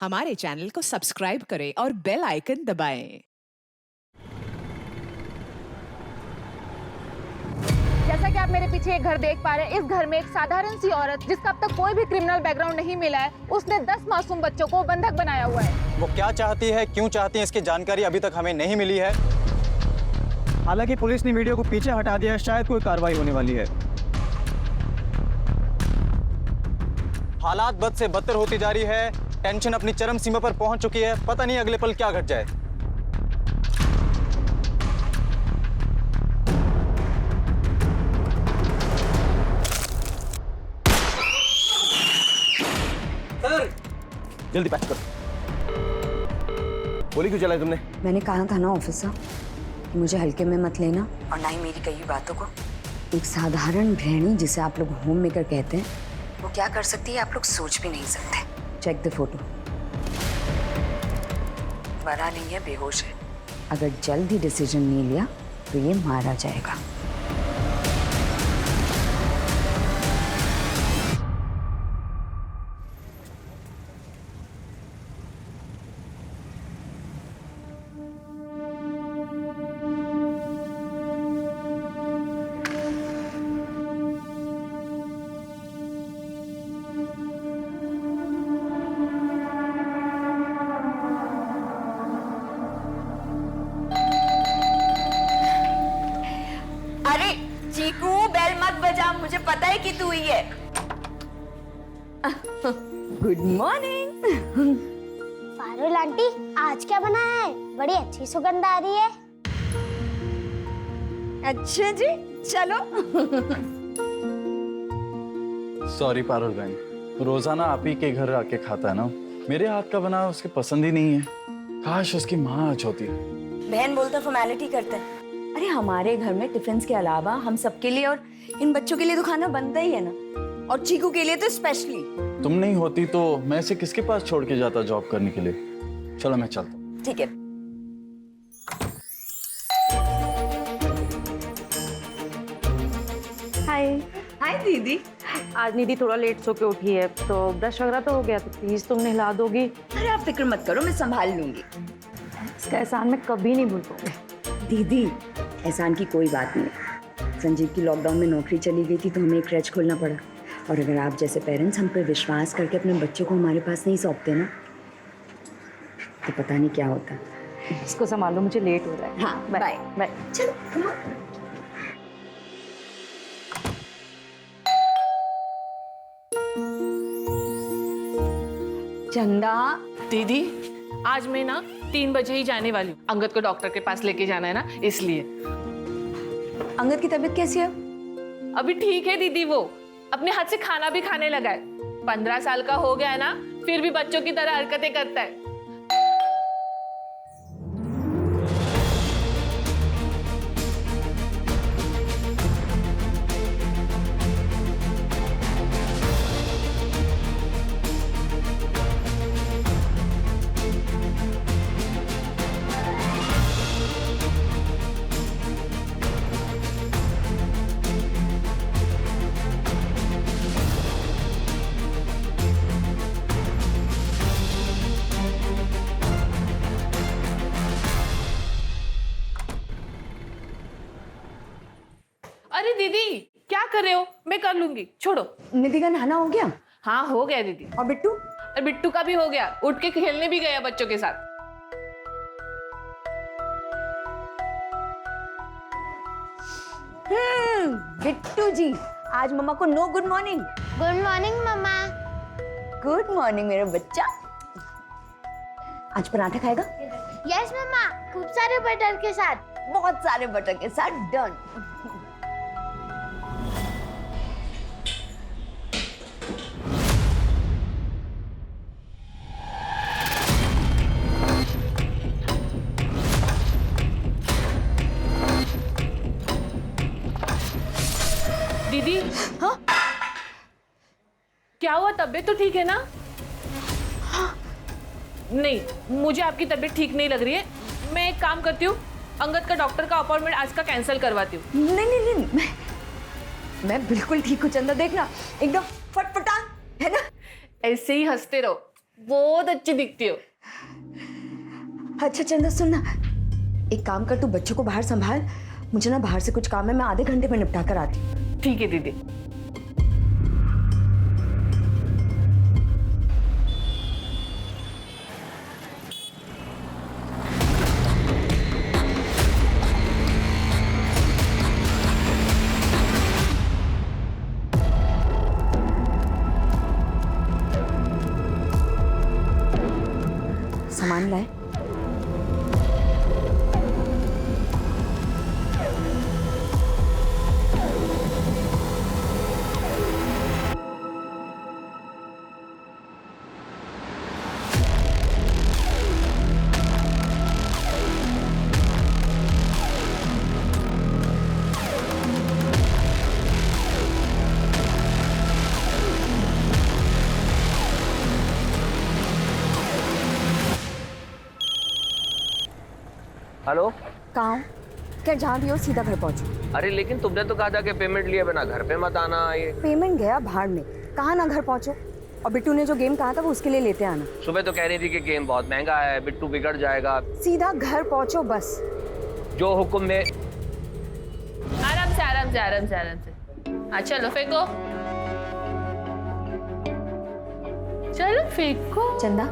हमारे चैनल को सब्सक्राइब करें और बेल आइकन दबाएं। जैसा कि आप मेरे पीछे एक घर देख पा रहे हैं, इस घर में एक साधारण सी औरत जिसका अब तक कोई भी क्रिमिनल बैकग्राउंड नहीं मिला है, उसने 10 मासूम बच्चों को बंधक बनाया हुआ है। वो क्या चाहती है, क्यों चाहती है, इसकी जानकारी अभी तक हमें नहीं मिली है। हालांकि पुलिस ने वीडियो को पीछे हटा दिया है, शायद कोई कार्रवाई होने वाली है। हालात बद से बदतर होती जा रही है, टेंशन अपनी चरम सीमा पर पहुंच चुकी है। पता नहीं अगले पल क्या घट जाए। जल्दी पैक करो। गोली क्यों चलाई तुमने? मैंने कहा था ना ऑफिसर कि मुझे हल्के में मत लेना और ना ही मेरी कई बातों को। एक साधारण गृहिणी जिसे आप लोग होम मेकर कहते हैं, वो क्या कर सकती है आप लोग सोच भी नहीं सकते। Check the photo. बड़ा नहीं है, बेहोश है। अगर जल्द ही डिसीजन नहीं लिया तो ये मारा जाएगा। चीकू, बेल मत बजा, मुझे पता है कि तू ही है। Good morning. पारुल आंटी, आज क्या बनाया है? बड़ी अच्छी सुगंध आ रही है। अच्छा जी, चलो। सॉरी पारुल बहन, रोजाना आप ही के घर आके खाता है ना, मेरे हाथ का बना उसके पसंद ही नहीं है। काश उसकी माँ आज होती। बहन बोलता फॉर्मेलिटी करते हैं। अरे हमारे घर में टिफिन के अलावा हम सबके लिए और इन बच्चों के लिए तो खाना बनता ही है ना, और चीकू के लिए तो स्पेशली। तुम नहीं होती तो मैं इसे किसके पास छोड़ के जाता जॉब करने के लिए। चलो मैं चलता हूँ। ठीक है। हाय। हाय दीदी। आज निधि थोड़ा लेट सो के उठी है, तो ब्रश वगैरह तो हो गया, तो प्लीज तुम नहला दोगी। अरे आप फिक्र मत करो, मैं संभाल लूंगी। इसका एहसान मैं कभी नहीं भूल पाऊंगी। दीदी, एहसान की कोई बात नहीं। संजीव की लॉकडाउन में नौकरी चली गई थी तो हमें एक क्रच खोलना पड़ा, और अगर आप जैसे पेरेंट्स हम पे विश्वास करके अपने बच्चों को हमारे पास नहीं सौंपते ना, तो पता नहीं क्या होता। इसको संभालो, मुझे लेट हो रहा है। हाँ, बाय बाय। चलो come on। चंदा दीदी, आज मैं ना 3 बजे ही जाने वाली हूँ। अंगद को डॉक्टर के पास लेके जाना है ना, इसलिए। अंगद की तबीयत कैसी है? अभी ठीक है दीदी, वो अपने हाथ से खाना भी खाने लगा है। 15 साल का हो गया है ना, फिर भी बच्चों की तरह हरकतें करता है। अरे दीदी, क्या कर रहे हो? मैं कर लूंगी, छोड़ो। निधि का नहाना हो गया? हाँ, हो गया दीदी। और बिट्टू? और बिट्टू का भी हो गया, उठ के खेलने भी गया बच्चों के साथ। बिट्टू जी, आज मम्मा को no good morning. Good morning mumma. Good morning मेरा बच्चा। आज पराठा खाएगा? यस मम्मा, खूब सारे बटर के साथ। बहुत सारे बटर के साथ। डन। दीदी, हाँ? क्या हुआ? तबीयत तो ठीक है ना? नहीं, मुझे आपकी तबीयत ठीक नहीं लग रही है। मैं एक काम करती हूँ, अंगद का डॉक्टर का अपॉइंटमेंट आज का कैंसिल करवाती हूँ। नहीं नहीं नहीं, मैं बिल्कुल ठीक हूँ चंदा, देखना एकदम फटफटा है ना। ऐसे ही हंसते रहो, बहुत अच्छी दिखती हो। अच्छा चंदा सुन ना, एक काम कर, तू बच्चों को बाहर संभाल, मुझे ना बाहर से कुछ काम है, मैं आधे घंटे में निपटा कर आती हूँ। ठीक है दीदी। सामान लाए? हेलो। कहाँ हो? क्या जहाँ भी हो सीधा घर पहुँचो। अरे लेकिन तुमने तो कहा था कि पेमेंट लिए बिना घर पे मत आना। ये पेमेंट गया भाड़ में, कहाँ ना घर पहुँचो। और बिट्टू ने जो गेम कहा था वो उसके लिए लेते आना। सुबह तो कह रही थी कि गेम बहुत महंगा है, बिट्टू बिगड़ जाएगा। सीधा घर पहुँचो बस। जो हुक्म में। आराम से आराम से आराम से आराम से। हाँ चलो फेंको, चलो फेंको। चंदा,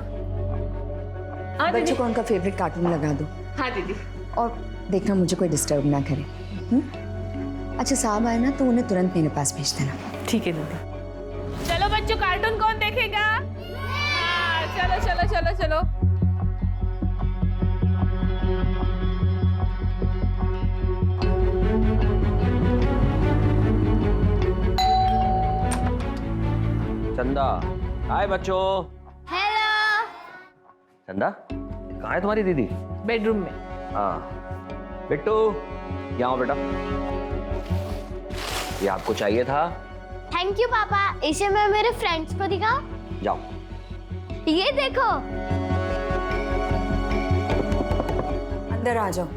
बच्चों को उनका फेवरेट कार्टून लगा दो। हाँ दीदी। और देखना मुझे कोई डिस्टर्ब ना करे। अच्छा साहब आए ना तो उन्हें तुरंत मेरे पास भेज देना। ठीक है दीदी। चलो बच्चों, कार्टून कौन देखेगा? हाँ चलो चलो चलो चलो। चंदा, हाय बच्चों। हेलो। चंदा, कहाँ है तुम्हारी दीदी? बेडरूम में। हाँ बिट्टू, यहाँ आओ बेटा। ये आपको चाहिए था? थैंक यू पापा, इसे मैं मेरे फ्रेंड्स को दिखाऊं? जाओ। ये देखो। अंदर आ जाओ।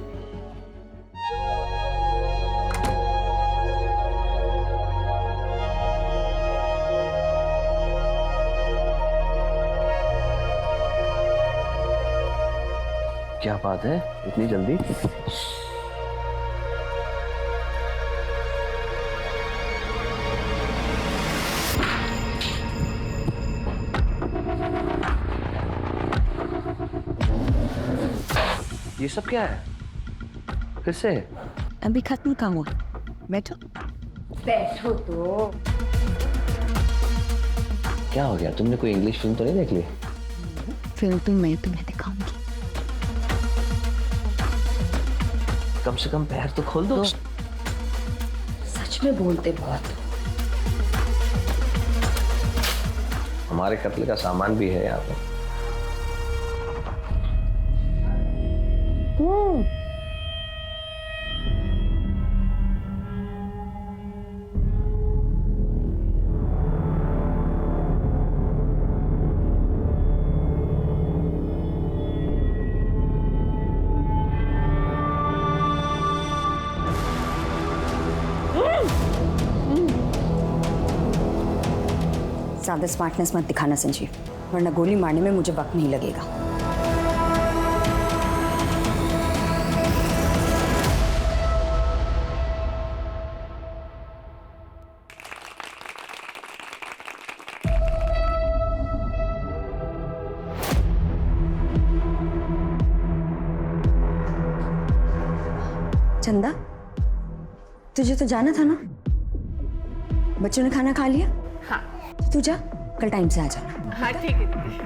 क्या बात है, इतनी जल्दी? ये सब क्या है? किससे? अभी खत्म कहाँ हुआ? बैठो। बैठो तो। क्या हो गया? तुमने कोई इंग्लिश फिल्म तो नहीं देख ली? फिल्म तो मैं तुम्हें दिखाऊंगी। कम से कम पैर तो खोल दो। सच में बोलते बहुत। हमारे कत्ल का सामान भी है यहाँ पे। ज्यादा स्मार्टनेस मत दिखाना संजीव, वरना गोली मारने में मुझे वक्त नहीं लगेगा। चंदा, तुझे तो जाना था ना? बच्चों ने खाना खा लिया? हाँ। तू जा, कल टाइम से आ जाना। हाँ ठीक है दीदी।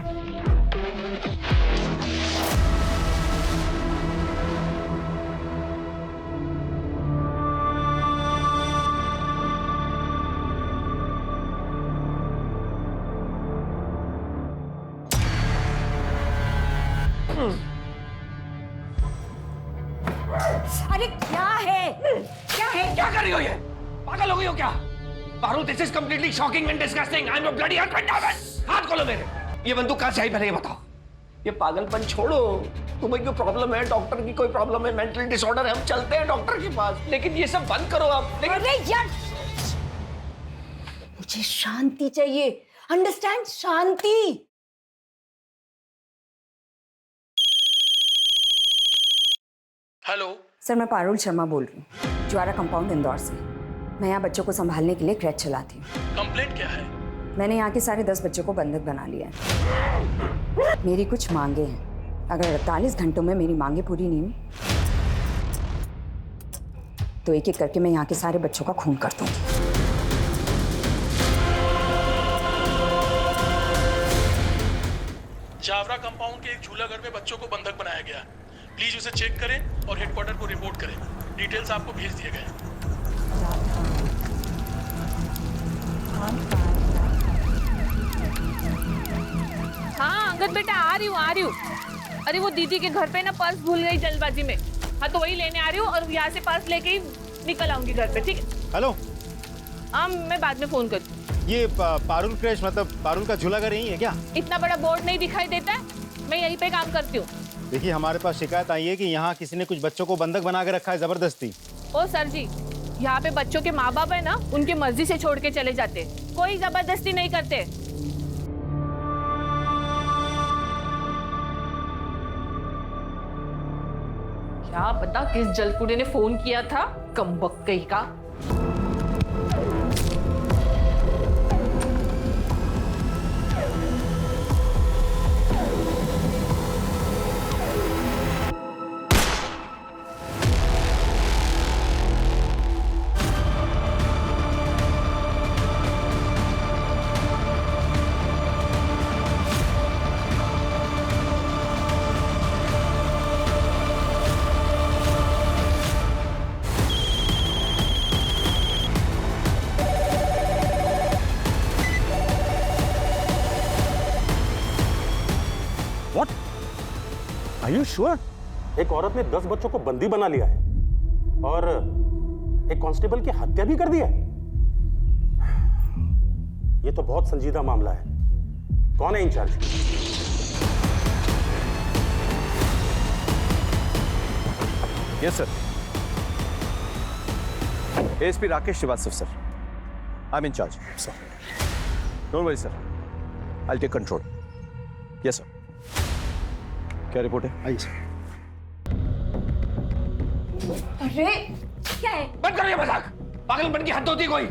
अरे क्या है? क्या है? क्या कर रही हो ये? पागल हो गई हो क्या? Paru, this is completely shocking and disgusting. I am a bloody husband. हाथ खोलो मेरे। ये बंदूक कहाँ से आई पहले ये बताओ। ये पागलपन छोड़ो। तुम्हें कोई प्रॉब्लम है? डॉक्टर की कोई प्रॉब्लम है? मेंटल डिसऑर्डर है? हम चलते हैं डॉक्टर के पास। लेकिन ये सब बंद करो आप। अरे यार, मुझे शांति चाहिए। अंडरस्टैंड? शांति। हेलो सर, मैं पारुल शर्मा बोल रही हूँ, ज्वारा कंपाउंड इंदौर से। मैं यहाँ बच्चों को संभालने के लिए क्रैच चलाती हूँ। कंप्लेंट क्या है? मैंने यहाँ के सारे 10 बच्चों को बंधक बना लिया है। मेरी कुछ मांगे हैं। अगर 48 घंटों में मेरी मांगे पूरी नहीं हुई तो एक एक करके मैं यहाँ के सारे बच्चों का खून कर दूँगी। जावरा कंपाउंड के एक झूला घर में बच्चों को बंधक बनाया गया। प्लीज उसे चेक करें और हेडक्वार्टर को रिपोर्ट करें। डिटेल्स आपको भेज दिए गए हैं। हाँ अंगद बेटा, आ रही हूँ। अरे वो दीदी के घर पे ना पर्स भूल गई जल्दबाजी में। हाँ तो वही लेने आ रही हूँ और यहाँ से पर्स लेके ही निकल आऊंगी घर पे, ठीक है? हेलो, हाँ मैं बाद में फोन करती हूँ। ये पारुल क्रैश मतलब पारुल का झूला घर यही है क्या? इतना बड़ा बोर्ड नहीं दिखाई देता है, मैं यहीं पे काम करती हूँ। देखिए, हमारे पास शिकायत आई है कि यहाँ किसी ने कुछ बच्चों को बंधक बना के रखा है जबरदस्ती। ओ सर जी, यहाँ पे बच्चों के माँ बाप है ना, उनकी मर्जी से छोड़ के चले जाते, कोई जबरदस्ती नहीं करते। क्या पता किस जलकुड़े ने फोन किया था, कमबख्त कहीं का। Are you sure? एक औरत ने 10 बच्चों को बंदी बना लिया है और एक कांस्टेबल की हत्या भी कर दी है। ये तो बहुत संजीदा मामला है। कौन है incharge? Yes sir, ASP Rakesh Srivastava sir. I am in charge sir. Don't worry sir, I will take control. Yes sir. क्या रिपोर्ट है? आइए सर। अरे क्या है? बंद करो ये मजाक। पागलपन की हद होती है कोई।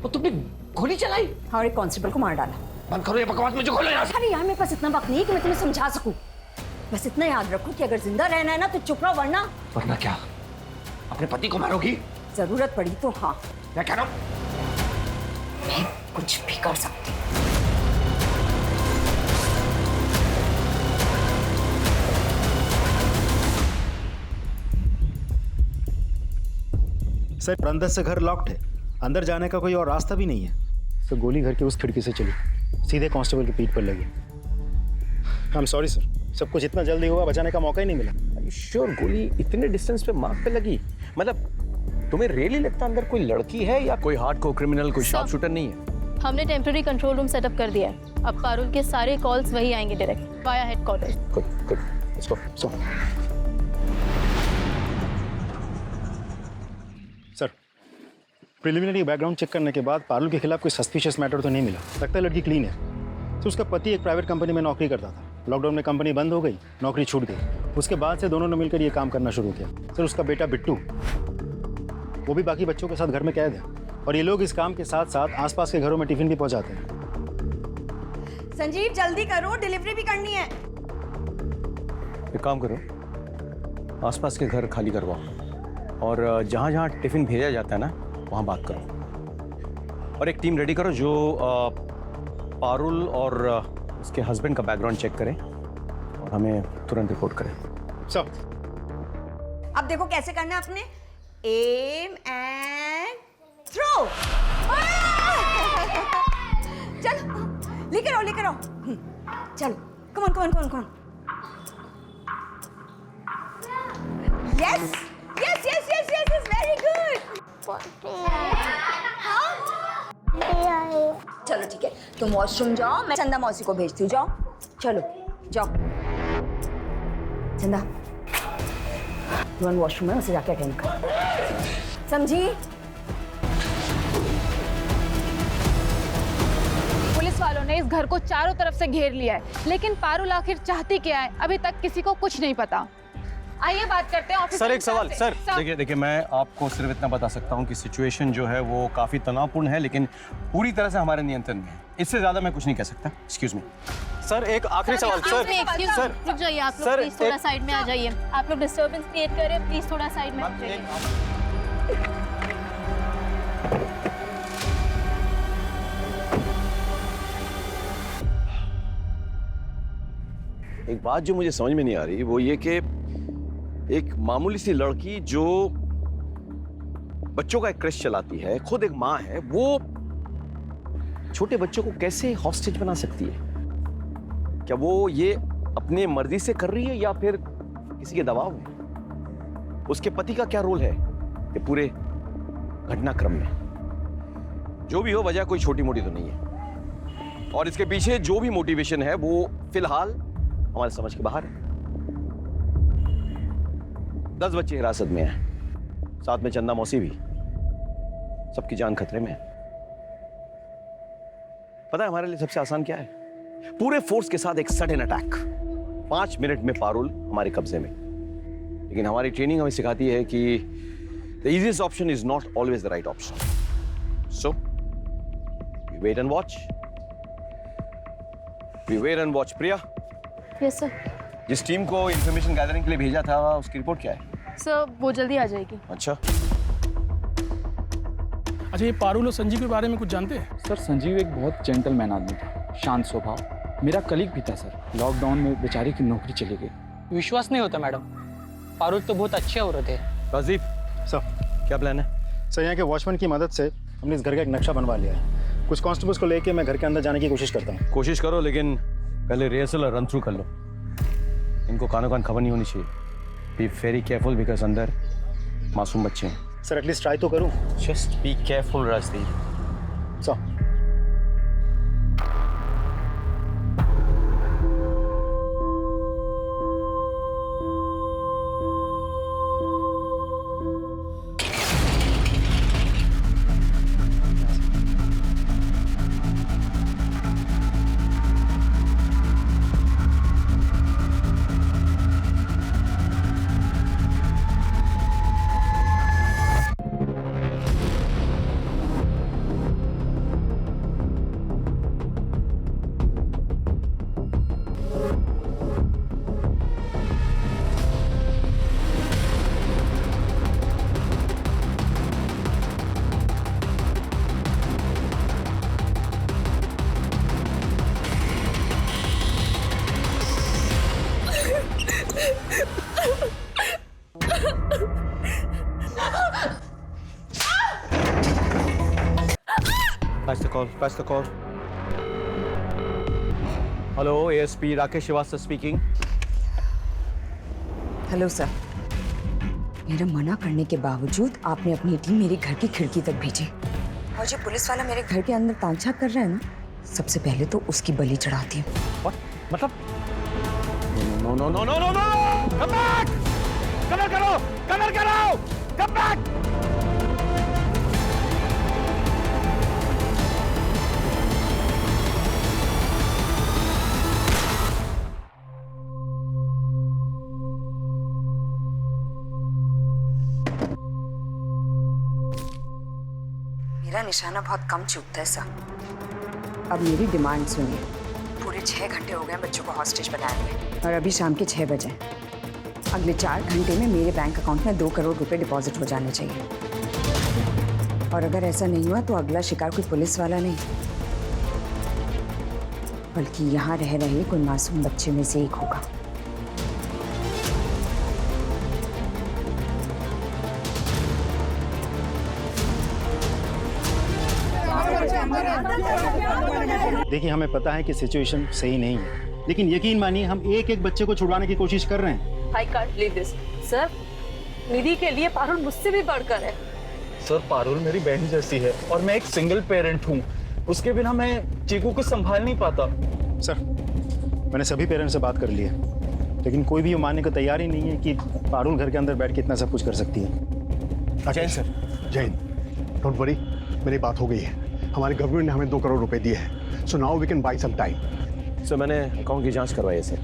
वो तुमने गोली चलाई और एक कांस्टेबल को मार डाला। बंद करो ये बकवास, मुझे खोलो यहाँ से। अरे यार, मेरे पास इतना वक्त नहीं है कि मैं तुम्हें समझा सकूं। बस इतना याद रखो कि अगर जिंदा रहना है ना तो चुप रहो, वरना क्या अपने पति को मारोगी? जरूरत पड़ी तो हाँ। मैं कह रहा हूँ मैं कुछ भी कर सकती हूँ। सर, अंदर से घर लॉक्ड है, अंदर जाने का कोई और रास्ता भी नहीं है। तो गोली घर के उस खिड़की से चली, सीधे कांस्टेबल की पीठ पर लगी। आई एम सॉरी सर, सब कुछ इतना जल्दी हुआ, बचाने का मौका ही नहीं मिला। श्योर गोली इतने डिस्टेंस पे मार्क पे लगी? मतलब तुम्हें रियली लगता अंदर कोई लड़की है या कोई हार्डकोर क्रिमिनल, कोई शार्प शूटर नहीं है? हमने टेम्पररी कंट्रोल रूम सेटअप कर दिया है। अब पारुल के सारे कॉल्स वही आएंगे direct via headquarter. Good, let's go. Sir, preliminary background check करने के बाद पारुल के खिलाफ कोई सस्पिशियस मैटर तो नहीं मिला। लगता है लड़की क्लीन है। तो उसका पति एक प्राइवेट कंपनी में नौकरी करता था। लॉकडाउन में कंपनी बंद हो गई, नौकरी छूट गई। उसके बाद से दोनों ने मिलकर ये काम करना शुरू किया। सर, उसका बेटा बिट्टू, वो भी बाकी बच्चों के साथ घर में कैद है और ये लोग इस काम के साथ साथ आसपास के घरों में टिफिन भी पहुंचाते हैं। संजीव जल्दी करो, डिलीवरी भी करनी है। एक काम करो, आसपास के घर खाली करवाओ और जहाँ जहाँ टिफिन भेजा जाता है ना, वहाँ बात करो। और एक टीम रेडी करो जो पारुल और उसके हस्बैंड का बैकग्राउंड चेक करें और हमें तुरंत रिपोर्ट करें। सब अब देखो कैसे करना है अपने। Aim and throw. चलो लेकर आओ। चलो come on. Yes very good. चलो ठीक है, तुम वॉशरूम जाओ, मैं चंदा मौसी को भेजती हूँ। जाओ, चलो जाओ। चंदा, तुरंत वॉशरूम है, उसे जाके अटेंड कर। समझी? पुलिस वालों ने इस घर को चारों तरफ से घेर लिया है, लेकिन पारुल आखिर चाहती क्या है, अभी तक किसी को कुछ नहीं पता। आइए बात करते हैं ऑफिस सर एक सवाल से। सर देखिए मैं आपको सिर्फ इतना बता सकता हूँ कि सिचुएशन जो है वो काफी तनावपूर्ण है, लेकिन पूरी तरह से हमारे नियंत्रण में है। इससे ज्यादा मैं कुछ नहीं कह सकता। एक्सक्यूज मी सर, एक आखिरी सवाल सर। रुक जाइए आप लोग, प्लीज थोड़ा साइड में आ जाइए। आप लोग डिस्टर्बेंस क्रिएट कर रहे हैं, प्लीज थोड़ा साइड में आ जाइए। एक बात जो मुझे समझ में नहीं आ रही वो ये कि एक मामूली सी लड़की जो बच्चों का एक क्रेश चलाती है, खुद एक माँ है, वो छोटे बच्चों को कैसे हॉस्टेज बना सकती है? क्या वो ये अपने मर्जी से कर रही है या फिर किसी के दबाव में? उसके पति का क्या रोल है ये पूरे घटनाक्रम में? जो भी हो, वजह कोई छोटी मोटी तो नहीं है, और इसके पीछे जो भी मोटिवेशन है वो फिलहाल हमारे समझ के बाहर है। 10 बच्चे हिरासत में हैं, साथ में चंदा मौसी भी, सबकी जान खतरे में है। पता है हमारे लिए सबसे आसान क्या है? पूरे फोर्स के साथ एक सडन अटैक, 5 मिनट में पारुल हमारे कब्जे में। लेकिन हमारी ट्रेनिंग हमें सिखाती है कि the easiest option is not always the right option. So we wait and watch, Priya. Yes sir. जिस टीम को इंफॉर्मेशन गैदरिंग के लिए भेजा था उसकी रिपोर्ट क्या है? सर वो जल्दी आ जाएगी। अच्छा, ये पारुल और संजीव के बारे में कुछ जानते हैं? सर संजीव एक बहुत जेंटलमैन आदमी था, शांत स्वभाव, मेरा कलीग भी था सर। लॉकडाउन में बेचारे की नौकरी चली गई। विश्वास नहीं होता मैडम, पारुल तो बहुत अच्छे औरत है। राजीव सर क्या प्लान है? सर यहाँ के वॉचमैन की मदद से हमने इस घर का एक नक्शा बनवा लिया है। कुछ कांस्टेबल्स को लेके मैं घर के अंदर जाने की कोशिश करता हूँ। कोशिश करो, लेकिन पहले रिहर्सल और रन थ्रू कर लो। इनको कानो कान खबर नहीं होनी चाहिए। बी वेरी केयरफुल बिकॉज अंदर मासूम बच्चे हैं। सर एटलीस्ट ट्राई तो करूँ। Just be careful Rajdeep. Sir Pass the call. Hello, ASP Rakesh Srivastava speaking. Hello sir, मेरा मना करने के बावजूद आपने अपनी टीम मेरे घर की खिड़की तक भेजी, और जो पुलिस वाला मेरे घर के अंदर तांछाक कर रहा है ना, सबसे पहले तो उसकी बलि चढ़ाती हूँ। मतलब? No! Come back! कलर करो! Come back! मेरा निशाना बहुत कम चूकता है सर। अब मेरी डिमांड सुनिए। पूरे 6 घंटे हो गए बच्चों को हॉस्टेज बनाए हुए, और अभी शाम के 6 बजे। अगले 4 घंटे में मेरे बैंक अकाउंट में 2 करोड़ रुपए डिपॉजिट हो जाने चाहिए, और अगर ऐसा नहीं हुआ तो अगला शिकार कोई पुलिस वाला नहीं, बल्कि यहाँ रह रहे कोई मासूम बच्चे में से एक होगा। देखिए हमें पता है कि सिचुएशन सही नहीं है, लेकिन यकीन मानिए हम एक एक बच्चे को छुड़वाने की कोशिश कर रहे हैं। I can't believe this. Sir, Nidhi के लिए पारुल मुझसे भी बढ़कर है। सर पारुल मेरी बहन जैसी है, और मैं एक सिंगल पेरेंट हूँ। उसके बिना मैं चीकू को संभाल नहीं पाता। सर मैंने सभी पेरेंट्स से बात कर ली है, लेकिन कोई भी ये मानने को तैयार ही नहीं है कि पारुल घर के अंदर बैठ के इतना सब कुछ कर सकती है। Jain sir, Jain don't worry, मेरी बात हो गई है। हमारे गवर्नमेंट ने हमें 2 करोड़ रुपए दिए हैं, so now we can buy some time. Sir मैंने अकाउंट की जांच करवाई है sir,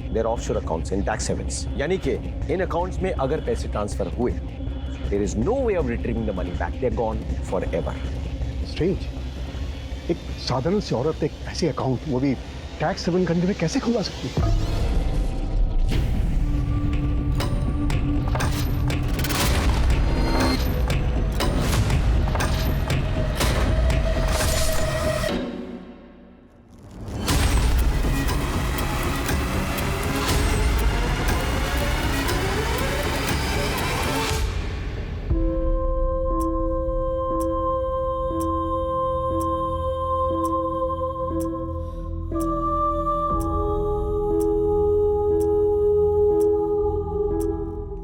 there offshore accounts in tax havens, यानी कि इन अकाउंट्स में अगर पैसे ट्रांसफर हुए, there is no way of retrieving the money back, they are gone forever. Strange, एक साधारण सी औरत एक ऐसे अकाउंट, वो भी टैक्स हेवन कंट्री में, कैसे खुलवा सकती है?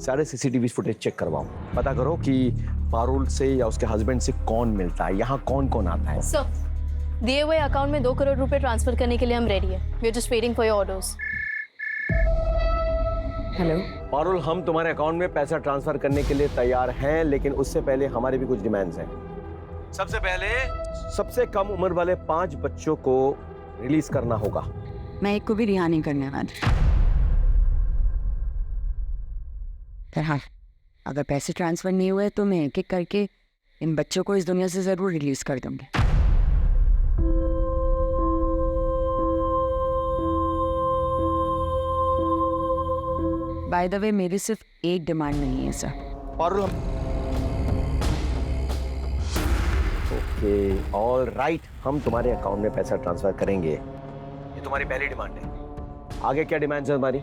सारे सीसीटीवी फुटेज चेक करवाओ, पता करो कि पारुल से या उसके हस्बैंड से कौन मिलता है, यहाँ कौन कौन आता है। सर, दिए हुए अकाउंट में 2 करोड़ रुपए ट्रांसफर करने के लिए हम रेडी हैं। We are just waiting for your orders. Hello Parul, हम तुम्हारे अकाउंट में पैसा ट्रांसफर करने के लिए तैयार हैं, लेकिन उससे पहले हमारे भी कुछ डिमांड्स हैं। सबसे पहले सबसे कम उम्र वाले 5 बच्चों को रिलीज करना होगा। मैं एक को भी रिहा नहीं करने वाली। पर हाँ, अगर पैसे ट्रांसफर नहीं हुए तो मैं एक एक करके इन बच्चों को इस दुनिया से जरूर रिलीज कर दूंगी। बाय द वे, मेरी सिर्फ एक डिमांड नहीं है sir. Parul, okay, all right, हम तुम्हारे अकाउंट में पैसा ट्रांसफर करेंगे, ये तुम्हारी पहली डिमांड है। आगे क्या डिमांड्स है तुम्हारी?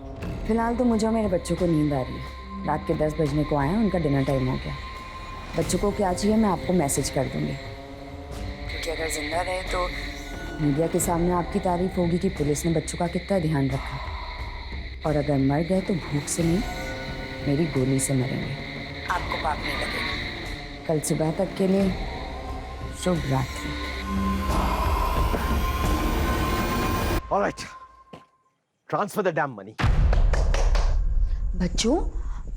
फिलहाल तो मुझे और मेरे बच्चों को नींद आ रही है। रात के 10 बजने को आए हैं, उनका डिनर टाइम हो गया। बच्चों को क्या चाहिए मैं आपको मैसेज कर दूंगी, क्योंकि अगर जिंदा रहे तो मीडिया के सामने आपकी तारीफ होगी कि पुलिस ने बच्चों का कितना ध्यान रखा, और अगर मर गए तो भूख से नहीं, मेरी गोली से मरेंगे। आपको पाप नहीं लगेगा। कल सुबह तक के लिए शुभ रात्रि। Alright, transfer the dam money. बच्चों,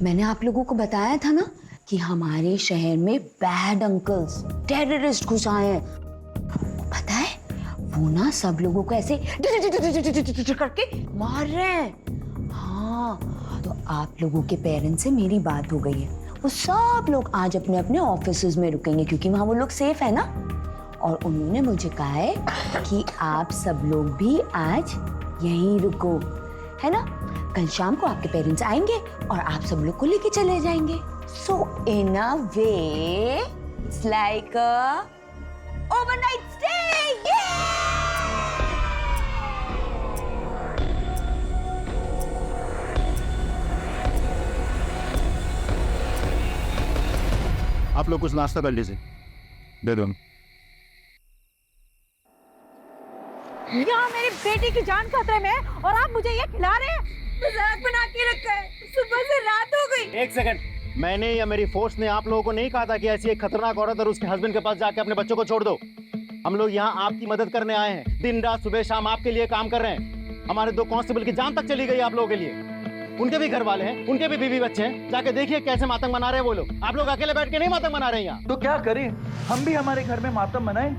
मैंने आप लोगों को बताया था ना कि हमारे शहर में बैड अंकल्स, टेररिस्ट घुस आए हैं। पता है, वो ना सब लोगों को ऐसे करके मार रहे हैं। हाँ, तो आप लोगों के पेरेंट्स से मेरी बात हो गई है। वो सब लोग आज अपने अपने ऑफिसेज में रुकेंगे, क्योंकि वहाँ वो लोग सेफ है ना। और उन्होंने मुझे कहा है कि आप सब लोग भी आज यहीं रुको, है ना। कल शाम को आपके पेरेंट्स आएंगे और आप सब लोग को लेके चले जाएंगे। So in a way it's like a overnight stay. आप लोग कुछ नाश्ता कर लीजिए, दे दो। यहाँ मेरी बेटी की जान खतरे में और आप मुझे ये खिला रहे हैं? मजाक बना के रखा है, सुबह से रात हो गई। एक सेकंड, मैंने या मेरी फोर्स ने आप लोगों को नहीं कहा था कि ऐसी एक खतरनाक औरत और उसके हस्बैंड के पास जाके अपने बच्चों को छोड़ दो। हम लोग यहाँ आपकी मदद करने आए हैं, दिन रात सुबह शाम आपके लिए काम कर रहे हैं। हमारे 2 कांस्टेबल की जान तक चली गई आप लोगों के लिए। उनके भी घर वाले हैं, उनके भी बीवी बच्चे हैं। जाके देखिए कैसे मातम मना रहे हैं वो लोग। आप लोग अकेले बैठ के नहीं मातम मना रहे हैं यहाँ। तो क्या करें, हम भी हमारे घर में मातम मनाएं?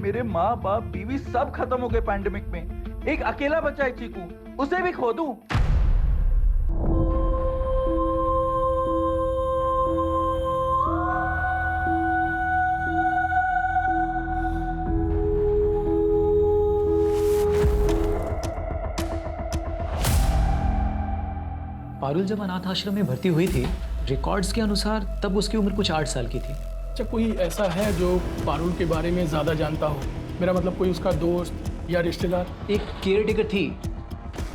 मेरे माँ बाप बीवी सब खत्म हो गए पैंडेमिक में। एक अकेला बच्चा है चीकू, उसे भी खो दूं? पारुल जब अनाथ आश्रम में भर्ती हुई थी, रिकॉर्ड्स के अनुसार तब उसकी उम्र कुछ 8 साल की थी। अच्छा, कोई ऐसा है जो पारुल के बारे में ज़्यादा जानता हो? मेरा मतलब कोई उसका दोस्त या रिश्तेदार? एक केयर टेकर थी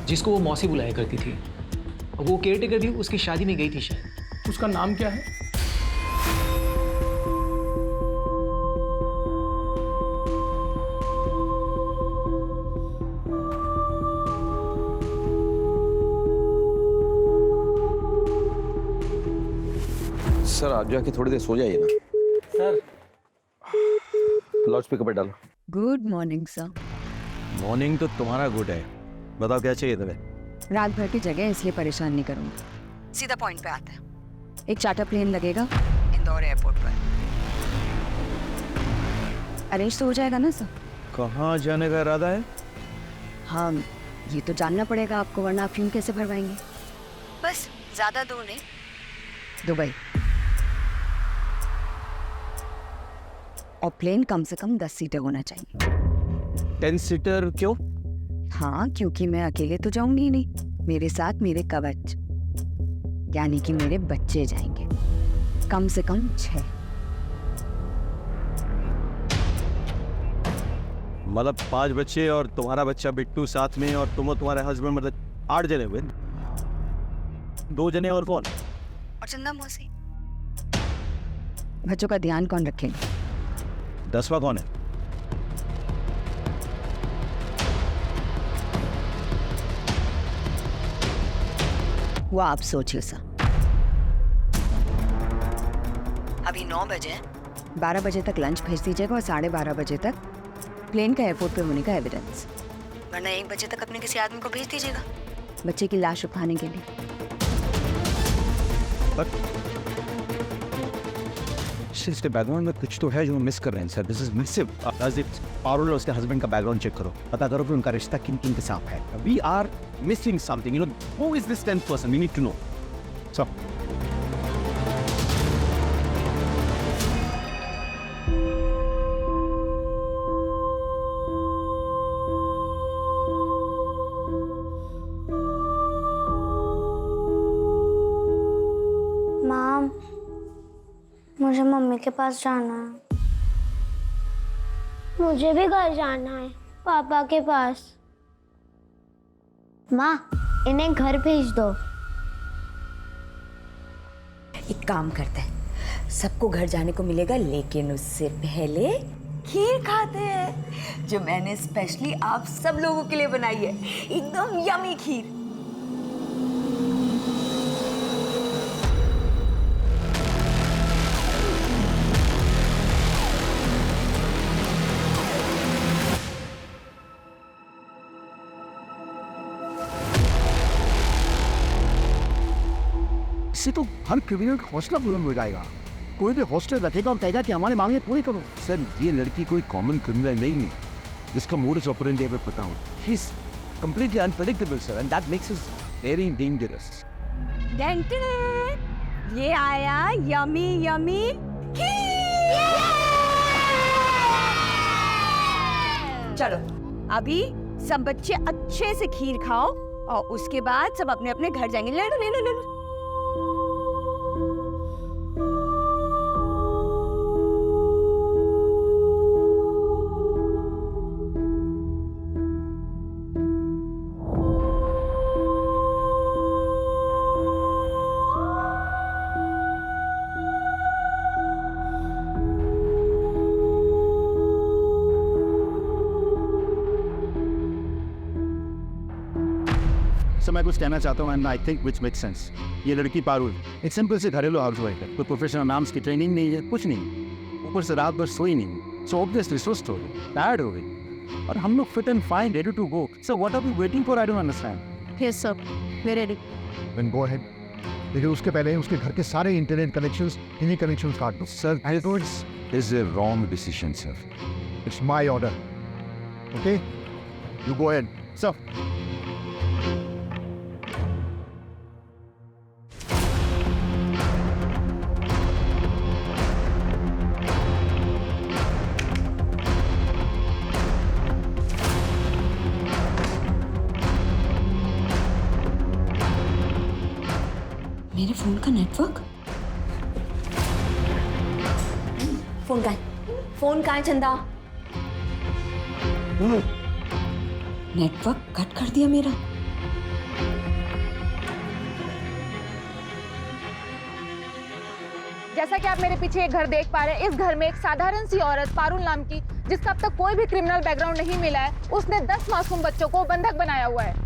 जिसको वो मौसी बुलाया करती थी। वो केयर टेकर भी उसकी शादी में गई थी शायद। उसका नाम क्या है? सर, आप जाके थोड़ी देर सो जाइए ना। सर, लाउड स्पीकर पे डालो। Good morning sir. मॉर्निंग तो तुम्हारा गुड है, बताओ क्या चाहिए तुम्हें? रात भर की जगह इसलिए परेशान नहीं करूंगी, सीधा पॉइंट पे आते हैं। एक चार्टर प्लेन लगेगा इंदौर एयरपोर्ट पर। अरेंज तो हो जाएगा ना सर? कहाँ जाने का इरादा है? हाँ, ये तो जानना पड़ेगा आपको, वरना आप यूं कैसे भरवाएंगे। बस ज्यादा दूर नहीं, दुबई। और प्लेन कम से कम 10 सीटर होना चाहिए। 10 सीटर क्यों? हाँ, क्योंकि मैं अकेले तो जाऊंगी नहीं, मेरे साथ मेरे कवच यानी कि मेरे बच्चे जाएंगे, कम से कम 6। मतलब 5 बच्चे और तुम्हारा बच्चा बिट्टू साथ में, और तुम और तुम्हारे हस्बैंड, मतलब 8 जने हुए। 2 जने और कौन? और चंदा मौसी। बच्चों का ध्यान कौन रखेगा? 10वां कौन है? वो आप सोचिए सर। अभी 9 बजे, 12 बजे तक लंच भेज दीजिएगा और 12:30 बजे तक प्लेन का एयरपोर्ट पे होने का एविडेंस, वरना 1 बजे तक अपने किसी आदमी को भेज दीजिएगा बच्चे की लाश उठाने के लिए। इसके बैकग्राउंड में कुछ तो है जो मिस कर रहे हैं sir. This is massive. Parul और उसके हस्बैंड का बैकग्राउंड चेक करो, पता करो कि उनका रिश्ता किन किन के साथ है। We are missing something, you know. Who is this 10th person? We need to know. Sir ma'am, मुझे मम्मी के पास जाना है। मुझे भी घर जाना है, पापा के पास। माँ, इन्हें घर भेज दो। एक काम करते हैं, सबको घर जाने को मिलेगा, लेकिन उससे पहले खीर खाते हैं जो मैंने स्पेशली आप सब लोगों के लिए बनाई है। एकदम यमी खीर। इससे तो हर क्रिमिनल का हौसला बुलंद हो जाएगा। कोई भी हॉस्टल रखेगा और कहेगा कि हमारे मांगे पूरी करो। सर, ये लड़की कोई कॉमन क्रिमिनल नहीं है जिसका मोडस ऑपरेंडी हमें पता हो। He is completely unpredictable sir, and that makes us very dangerous. ये आया यमी यमी चलो, अभी सब बच्चे अच्छे से खीर खाओ और उसके बाद सब अपने अपने घर जाएंगे। ले लो ले लो ले लो। सर, मैं कुछ कहना चाहता हूँ and I think which makes sense. ये लड़की पारुल एक सिंपल से घरेलू हाउस वाइफ है, कोई प्रोफेशनल नाम्स की ट्रेनिंग नहीं है, कुछ नहीं। ऊपर से रात भर सोई नहीं, सो ऑब्वियसली सुस्त हो गई, टायर्ड हो गई, और हम लोग fit and fine, ready to go. Sir, what are we waiting for? I don't understand. Yes sir, we ready. Then go ahead, लेकिन उसके पहले उसके घर के सारे इंटरनेट कनेक्शंस, टीवी कनेक्शंस काट दो। Sir, I know it's is a wrong decision sir. It's my order, okay? You go ahead. Sir, मेरे फोन का नेटवर्क? फोन कहाँ है? फोन कहाँ है चंदा? नेटवर्क कट कर दिया मेरा। जैसा कि आप मेरे पीछे एक घर देख पा रहे हैं, इस घर में एक साधारण सी औरत पारुल नाम की, जिसका अब तक कोई भी क्रिमिनल बैकग्राउंड नहीं मिला है, उसने 10 मासूम बच्चों को बंधक बनाया हुआ है।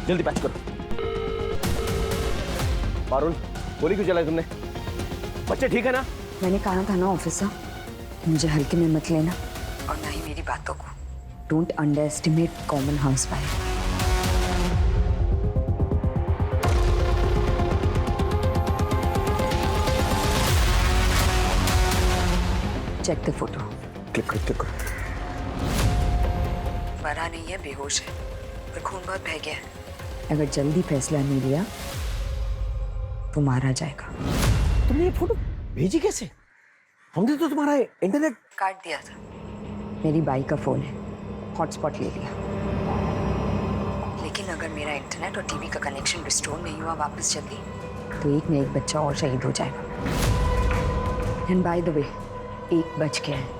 जल्दी पैच करो। पारुल, गोली क्यों चलाई तुमने? बच्चे ठीक है ना? मैंने कहा था ना ऑफिसर, मुझे हल्के में मत लेना और ना ही मेरी बातों को। Don't underestimate common housewife. Check the photo. Click करो। मरा नहीं है, बेहोश है, पर खून बहुत बह गया है। अगर जल्दी फैसला नहीं लिया तो मारा जाएगा। तुमने ये फोटो भेजी कैसे? हमने तो तुम्हारा इंटरनेट काट दिया था। मेरी बाई का फोन है, हॉटस्पॉट ले लिया। लेकिन अगर मेरा इंटरनेट और टीवी का कनेक्शन रिस्टोर नहीं हुआ वापस जल्दी, तो एक न एक बच्चा और शहीद हो जाएगा। एंड बाय द वे, 1 बज गया है।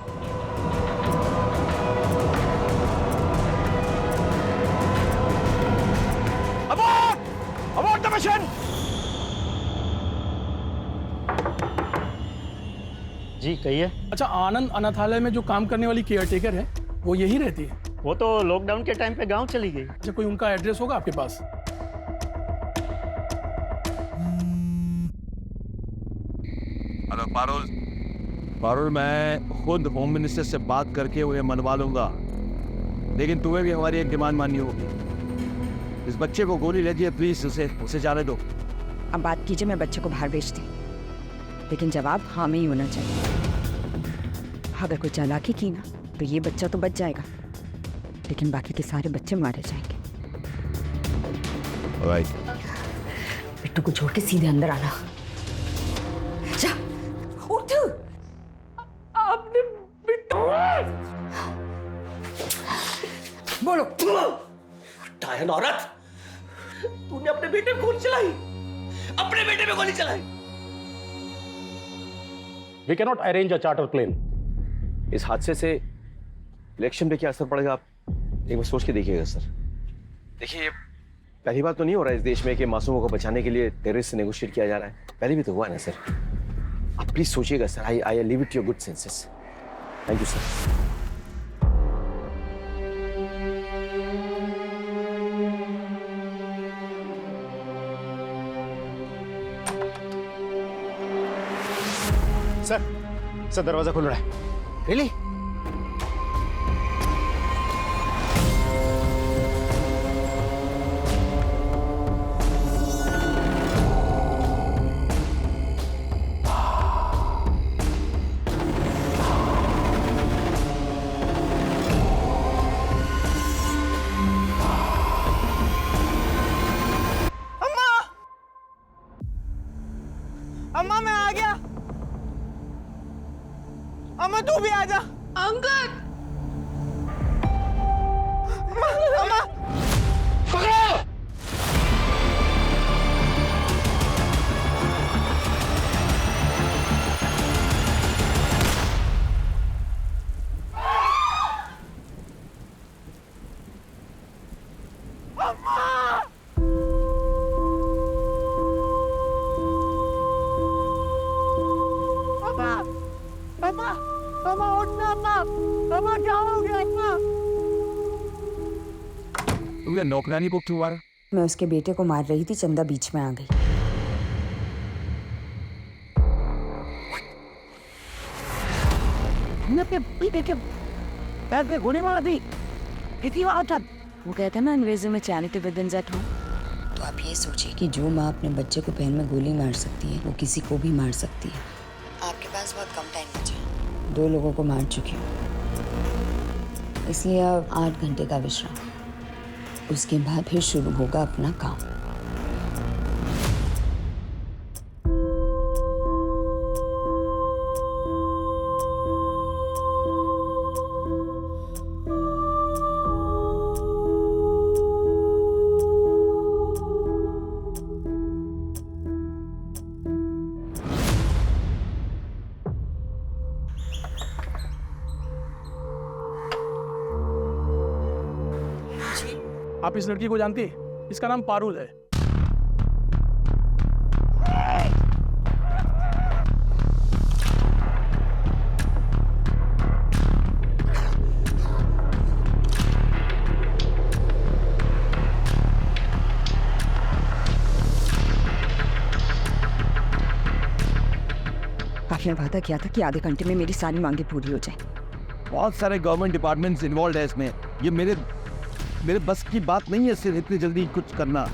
Abort the mission. जी कहिए। अच्छा, आनंद अनाथालय में जो काम करने वाली केयरटेकर है वो यही रहती है? वो तो लॉकडाउन के टाइम पे गांव चली गई। अच्छा, कोई उनका एड्रेस होगा आपके पास? हेलो पारुल, मैं खुद होम मिनिस्टर से बात करके उन्हें मनवा लूंगा, लेकिन तुम्हें भी हमारी एक डिमांड माननी होगी। इस बच्चे को गोली लगी है, प्लीज उसे जाने दो। अब बात कीजिए, मैं बच्चे को बाहर भेजती, लेकिन जवाब हाँ में ही होना चाहिए। अगर कोई चालाकी की ना तो ये बच्चा तो बच जाएगा, लेकिन बाकी के सारे बच्चे मारे जाएंगे। बिट्टू को छोड़ के सीधे अंदर आना। जा, उठ। आपने बिट्टू बोलो। डायन औरत, तूने अपने बेटे पे गोली चलाई, अपने बेटे पे गोली चलाई। We cannot arrange a charter plane. इस हादसे से इलेक्शन पे क्या असर पड़ेगा, आप एक बार सोच के देखिएगा सर। देखिए, पहली बात तो नहीं हो रहा है इस देश में कि मासूमों को बचाने के लिए टेररिस्ट से नेगोशिएट किया जा रहा है। पहले भी तो हुआ ना सर। आप प्लीज सोचिएगा sir. I leave it to your good senses. Thank you sir. Sir दरवाजा खुल रहा है। रियली? अम्मा मैं आ गया। अम्मा तू भी आ जा। अंकल, अम्मा पकड़ो। अम्मा उठना। अम्मा क्या हो गया अम्मा? तुमने नौकरानी बुक क्यों मारा? मैं उसके बेटे को मार रही थी, चंदा बीच में आ गई। पैर पे गोली मार दी। कितनी बार था? वो कहते हैं ना अंग्रेजी में charity with in at home. तो आप ये सोचिए कि जो माँ अपने बच्चे को पैर में गोली मार सकती है, वो किसी को भी मार सकती है। आपके पास बहुत कम टाइम बचा है। 2 लोगों को मार चुकी हूँ, इसलिए अब 8 घंटे का विश्राम। उसके बाद फिर शुरू होगा अपना काम। आप इस लड़की को जानती है? इसका नाम पारुल है। आपने वादा किया था कि आधे घंटे में मेरी सारी मांगे पूरी हो जाए। बहुत सारे गवर्नमेंट डिपार्टमेंट्स इन्वॉल्व है इसमें। ये मेरे बस की बात नहीं है सिर्फ इतनी जल्दी कुछ करना।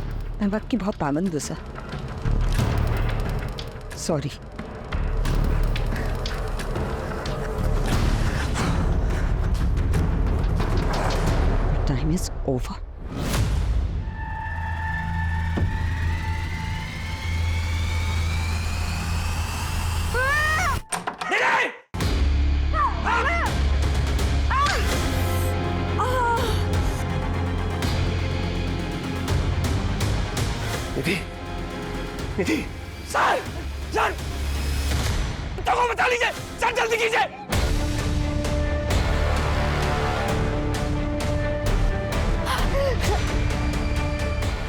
मैं वक्त की बहुत पाबंद हूँ sir. Sorry. Time is over. Nidhi, sir, को बता लीजिए, सर जल्दी कीजिए।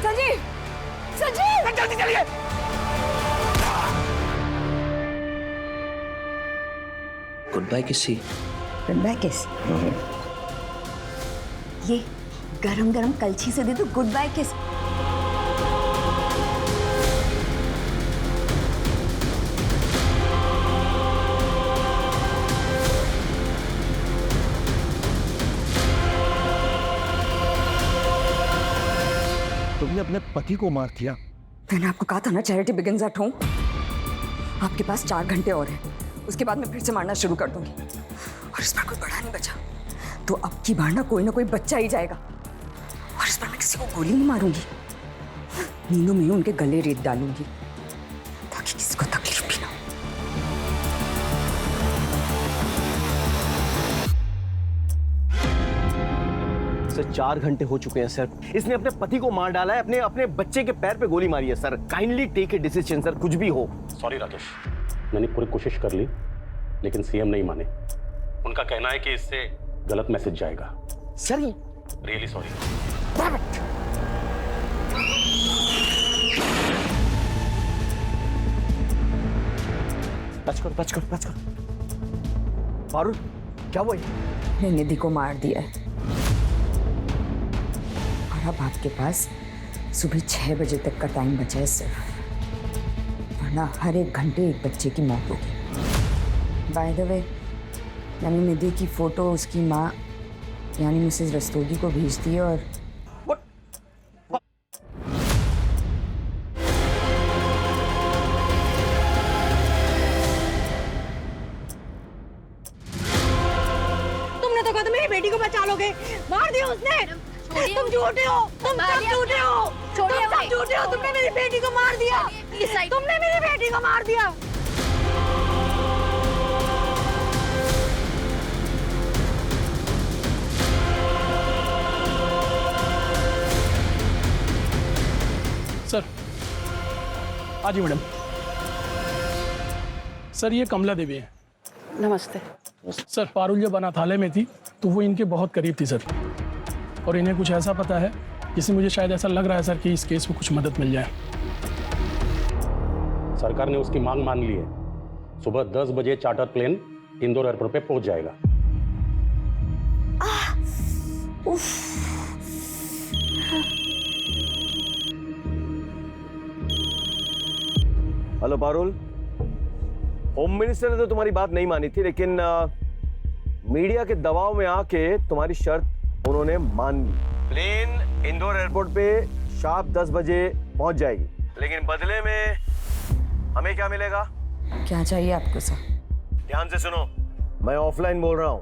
संजीव, संजीव, जल्दी चलिए। गुड बाय किसी। गुड बाय किस? ये गरम गरम कलछी से दे दो गुड बाय किस। तुमने अपने पति को मार दिया। मैंने आपको कहा था ना चैरिटी बिगिंस एट होम। आपके पास 4 घंटे और हैं, उसके बाद मैं फिर से मारना शुरू कर दूंगी और इस बार कोई बड़ा नहीं बचा तो अब की बार ना कोई बच्चा ही जाएगा और इस बार मैं किसी को गोली नहीं मारूंगी, नींदों में ही उनके गले रेत डालूंगी ताकि किसी को तकलीफ भी ना हो। सर 4 घंटे हो चुके हैं सर। इसने अपने पति को मार डाला है, अपने बच्चे के पैर पे गोली मारी है sir. Kindly take a decision sir, कुछ भी हो। सॉरी राकेश, मैंने पूरी कोशिश कर ली लेकिन सीएम नहीं माने। उनका कहना है कि इससे गलत मैसेज जाएगा। Sir really sorry. टच करो। पारुल, क्या हुआ? मैंने निधि को मार दिया है और अब आपके पास सुबह 6 बजे तक का टाइम बचा है सिर्फ, वरना हर 1 घंटे एक बच्चे की मौत होगी। बाय द वे, मैंने निधि की फोटो उसकी माँ यानी मिसेस रस्तोगी को भेज दी है और तुमने तो कहा था मेरी बेटी को बचा लोगे, मार दिया उसने। तुम झूठे हो, तुम सब झूठे हो, तुम सब झूठे हो। तुमने मेरी बेटी को मार दिया, तुमने मेरी बेटी को मार दिया। सर, हाँ जी मैडम। सर ये कमला देवी है। नमस्ते। सर पारुल जब अनाथालय में थी तो वो इनके बहुत करीब थी सर, और इन्हें कुछ ऐसा पता है जिससे मुझे शायद ऐसा लग रहा है सर कि इस केस में कुछ मदद मिल जाए। सरकार ने उसकी मांग मान ली है। सुबह 10 बजे चार्टर प्लेन इंदौर एयरपोर्ट पे पहुंच जाएगा। हेलो पारुल, होम मिनिस्टर ने तो तुम्हारी बात नहीं मानी थी, लेकिन मीडिया के दबाव में आके तुम्हारी शर्त उन्होंने मान ली। प्लेन इंदौर एयरपोर्ट पे शार्प 10 बजे पहुंच जाएगी, लेकिन बदले में हमें क्या मिलेगा? क्या चाहिए आपको सर? ध्यान से सुनो, मैं ऑफलाइन बोल रहा हूं।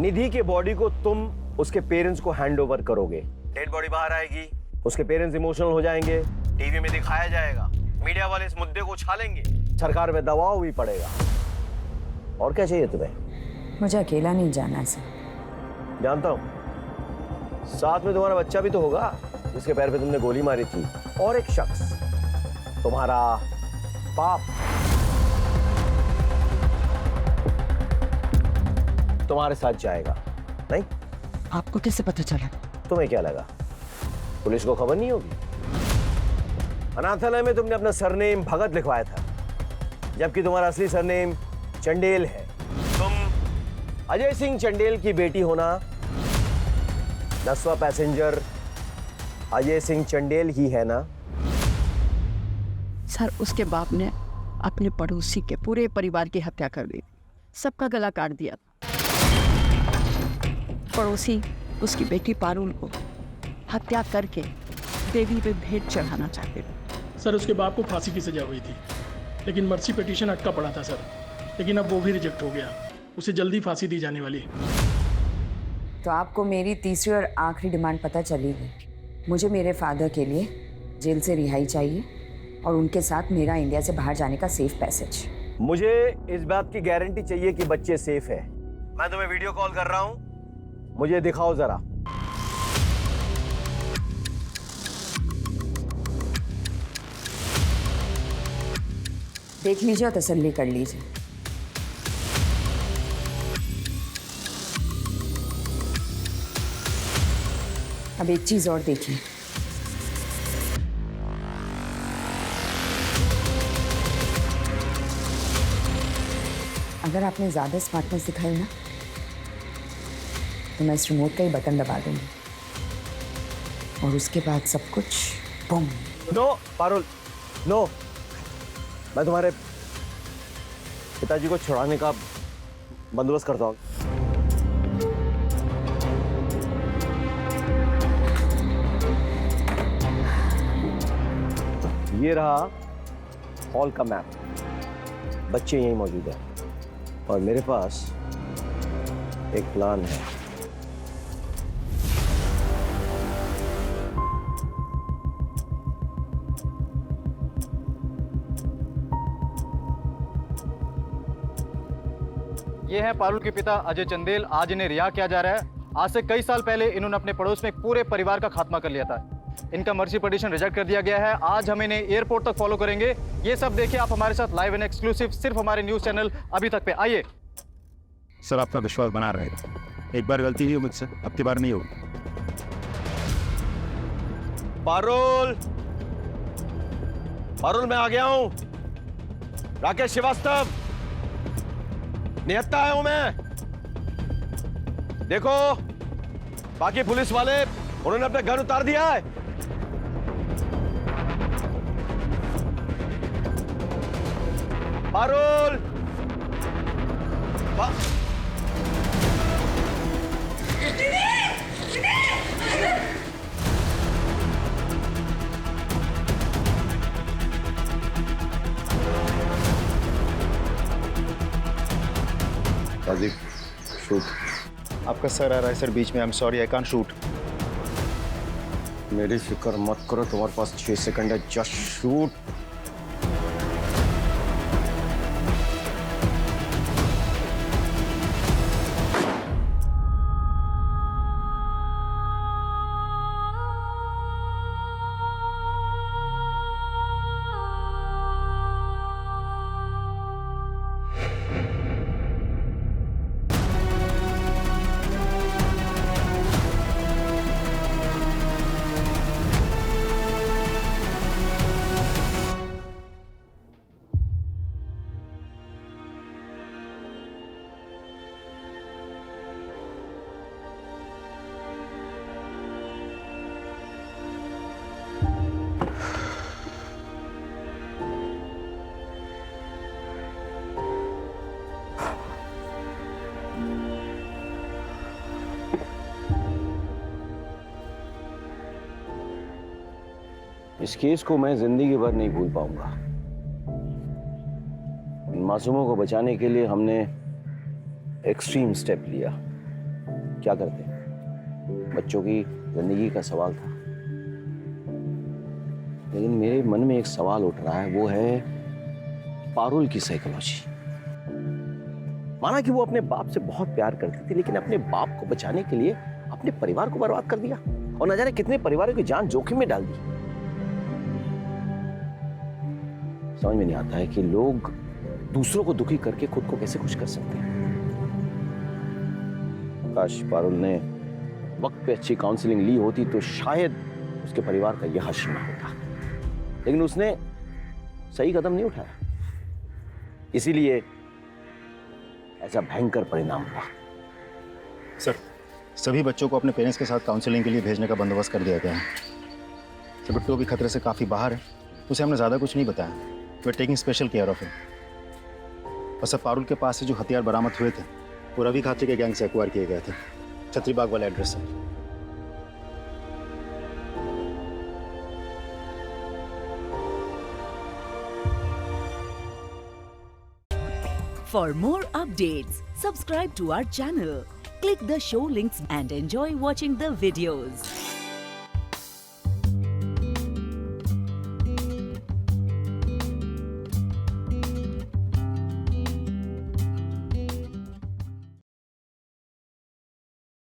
निधि के बॉडी को तुम उसके पेरेंट्स को हैंड ओवर करोगे। डेड बॉडी बाहर आएगी, उसके पेरेंट्स इमोशनल हो जाएंगे, टीवी में दिखाया जाएगा, मीडिया वाले इस मुद्दे को उछालेंगे, सरकार में दबाव भी पड़ेगा। और क्या चाहिए तुम्हें? मुझे अकेला नहीं जाना है सर। जानता हूं, साथ में तुम्हारा बच्चा भी तो होगा जिसके पैर पे तुमने गोली मारी थी, और एक शख्स, तुम्हारा बाप, तुम्हारे साथ जाएगा। नहीं? आपको कैसे पता चला? तुम्हें क्या लगा पुलिस को खबर नहीं होगी? अनाथालय में तुमने अपना सरनेम भगत लिखवाया था, जबकि तुम्हारा असली सरनेम चंडेल है। तुम अजय सिंह चंडेल की बेटी होना, 10वां पैसेंजर अजय सिंह चंडेल ही है ना? सर उसके बाप ने अपने पड़ोसी के पूरे परिवार की हत्या कर दी, सबका गला काट दिया। पड़ोसी उसकी बेटी पारुल को हत्या करके देवी पे भेंट चढ़ाना चाहते थे। सर उसके बाप को फांसी की सजा हुई थी, लेकिन मर्सी पिटीशन अटका पड़ा था सर, लेकिन अब वो भी रिजेक्ट हो गया। उसे जल्दी फांसी दी जाने वाली है। तो आपको मेरी तीसरी और आखिरी डिमांड पता चली है। मुझे मेरे फादर के लिए जेल से रिहाई चाहिए और उनके साथ मेरा इंडिया से बाहर जाने का सेफ पैसेज। मुझे इस बात की गारंटी चाहिए कि बच्चे सेफ है। मैं तुम्हें वीडियो कॉल कर रहा हूं, मुझे दिखाओ जरा। देख लीजिए और तसल्ली कर लीजिए। अब एक चीज और देखिए, अगर आपने ज्यादा स्मार्टनेस दिखाई ना तो मैं इस रिमोट का ही बटन दबा दूंगी और उसके बाद सब कुछ बूम। No Parul, no. मैं तुम्हारे पिताजी को छुड़ाने का बंदोबस्त करता हूँ। ये रहा हॉल का मैप। बच्चे यहीं मौजूद हैं और मेरे पास एक प्लान है। ये है पारुल के पिता अजय चंदेल। आज इन्हें रिहा किया जा रहा है। आज से कई साल पहले इन्होंने अपने पड़ोस में एक पूरे परिवार का खात्मा कर लिया था। इनका मर्सी पिटीशन रिजेक्ट कर दिया गया है। आज हम इन्हें एयरपोर्ट तक फॉलो करेंगे। ये सब देखिए आप हमारे साथ लाइव एंड एक्सक्लूसिव सिर्फ हमारे न्यूज चैनल अभी तक पे। आइए। सर आपका विश्वास बना रहेगा। एक बार गलती हुई मुझसे, अब की बार नहीं होगी। पारुल, पारुल मैं आ गया हूं। राकेश श्रीवास्तव, निहत्ता आया हूं मैं। देखो बाकी पुलिस वाले उन्होंने अपने गन उतार दिया है। पारुल, राजीव, शूट। आपका सर आ रहा है सर बीच में। I am sorry, I can't shoot. मेरी फिक्र मत करो, तुम्हारे पास 6 सेकंड है। Just shoot. इस केस को मैं जिंदगी भर नहीं भूल पाऊंगा। इन मासूमों को बचाने के लिए हमने एक्सट्रीम स्टेप लिया। क्या करते, बच्चों की जिंदगी का सवाल था। लेकिन मेरे मन में एक सवाल उठ रहा है, वो है पारुल की साइकोलॉजी। माना कि वो अपने बाप से बहुत प्यार करती थी, लेकिन अपने बाप को बचाने के लिए अपने परिवार को बर्बाद कर दिया और न जाने कितने परिवारों की जान जोखिम में डाल दी। समझ में नहीं आता है कि लोग दूसरों को दुखी करके खुद को कैसे खुश कर सकते हैं। काश पारुल ने वक्त पे अच्छी काउंसलिंग ली होती तो शायद उसके परिवार का यह हश्र ना होता, लेकिन उसने सही कदम नहीं उठाया, इसीलिए ऐसा भयंकर परिणाम हुआ। सर सभी बच्चों को अपने पेरेंट्स के साथ काउंसलिंग के लिए भेजने का बंदोबस्त कर दिया गया है। सर बिट्टू भी खतरे से काफ़ी बाहर है, उसे हमने ज़्यादा कुछ नहीं बताया। We are taking special care of him. और सर पारुल के पास से जो हथियार बरामद हुए थे वो रवि खाची के गैंग से एक्वायर किए गए थे, छतरीबाग वाले एड्रेस से। For more updates, subscribe to our channel, click the show links and enjoy watching the videos.